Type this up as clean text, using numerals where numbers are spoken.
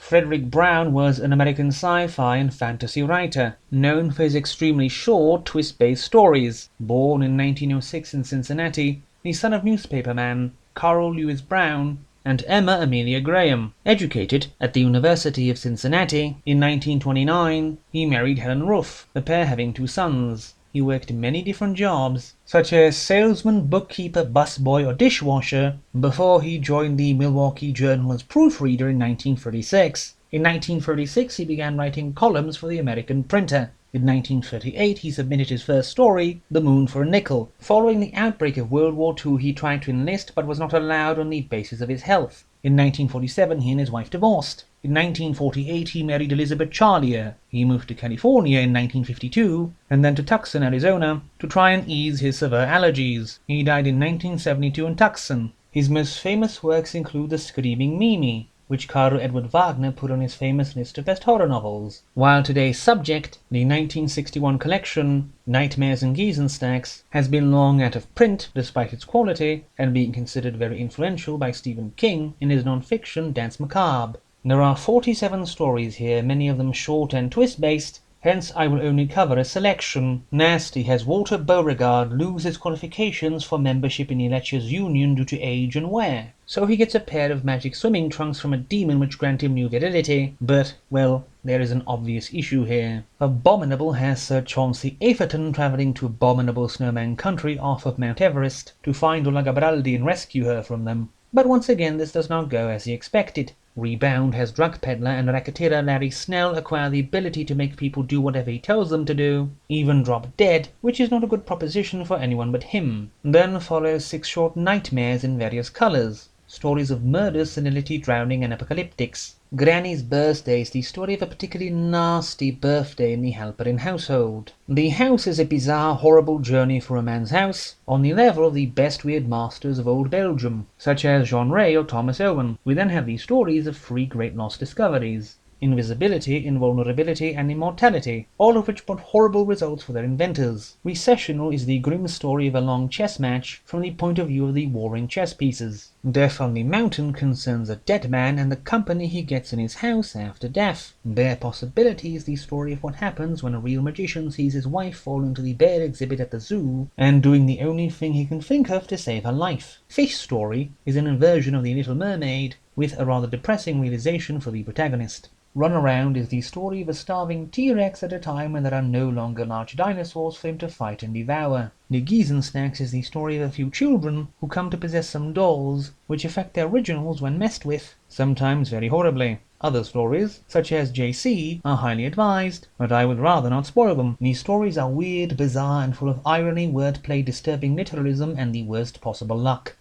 Fredric Brown was an American sci-fi and fantasy writer, known for his extremely short, twist-based stories. Born in 1906 in Cincinnati, the son of newspaperman Carl Lewis Brown and Emma Amelia Graham. Educated at the University of Cincinnati, in 1929 he married Helen Ruff, the pair having 2 sons. He worked many different jobs, such as salesman, bookkeeper, busboy, or dishwasher, before he joined the Milwaukee Journal as proofreader in 1936. In 1936 he began writing columns for the American Printer. In 1938 he submitted his first story, The Moon for a Nickel. Following the outbreak of World War II he tried to enlist but was not allowed on the basis of his health. In 1947 he and his wife divorced. In 1948 he married Elizabeth Charlier. He moved to California in 1952 and then to Tucson, Arizona to try and ease his severe allergies. He died in 1972 in Tucson. His most famous works include The Screaming Mimi, which Karl Edward Wagner put on his famous list of best horror novels. While today's subject, the 1961 collection, Nightmares and Geezenstacks, has been long out of print despite its quality and being considered very influential by Stephen King in his non-fiction Danse Macabre. There are 47 stories here, many of them short and twist-based, hence I will only cover a selection. Nasty has Walter Beauregard lose his qualifications for membership in the Lectures Union due to age and wear, so he gets a pair of magic swimming trunks from a demon which grant him new virility. But, well, there is an obvious issue here. Abominable has Sir Chauncey Atherton travelling to abominable snowman country off of Mount Everest to find Ola Gabraldi and rescue her from them. But once again this does not go as he expected. Rebound has drug peddler and racketeer Larry Snell acquire the ability to make people do whatever he tells them to do, even drop dead, which is not a good proposition for anyone but him. Then follows 6 short nightmares in various colours, stories of murder, senility, drowning, and apocalyptics. Granny's Birthday is the story of a particularly nasty birthday in the Halperin household. The house is a bizarre, horrible journey for a man's house, on the level of the best weird masters of old Belgium, such as Jean Ray or Thomas Owen. We then have the stories of 3 great lost discoveries: invisibility, invulnerability, and immortality, all of which brought horrible results for their inventors. Recessional is the grim story of a long chess match from the point of view of the warring chess pieces. Death on the Mountain concerns a dead man and the company he gets in his house after death. Bare Possibility is the story of what happens when a real magician sees his wife fall into the bear exhibit at the zoo and doing the only thing he can think of to save her life. Fish Story is an inversion of The Little Mermaid, with a rather depressing realization for the protagonist. Runaround is the story of a starving T-Rex at a time when there are no longer large dinosaurs for him to fight and devour. The Geezenstacks is the story of a few children who come to possess some dolls, which affect their originals when messed with, sometimes very horribly. Other stories, such as JC, are highly advised, but I would rather not spoil them. These stories are weird, bizarre, and full of irony, wordplay, disturbing literalism, and the worst possible luck.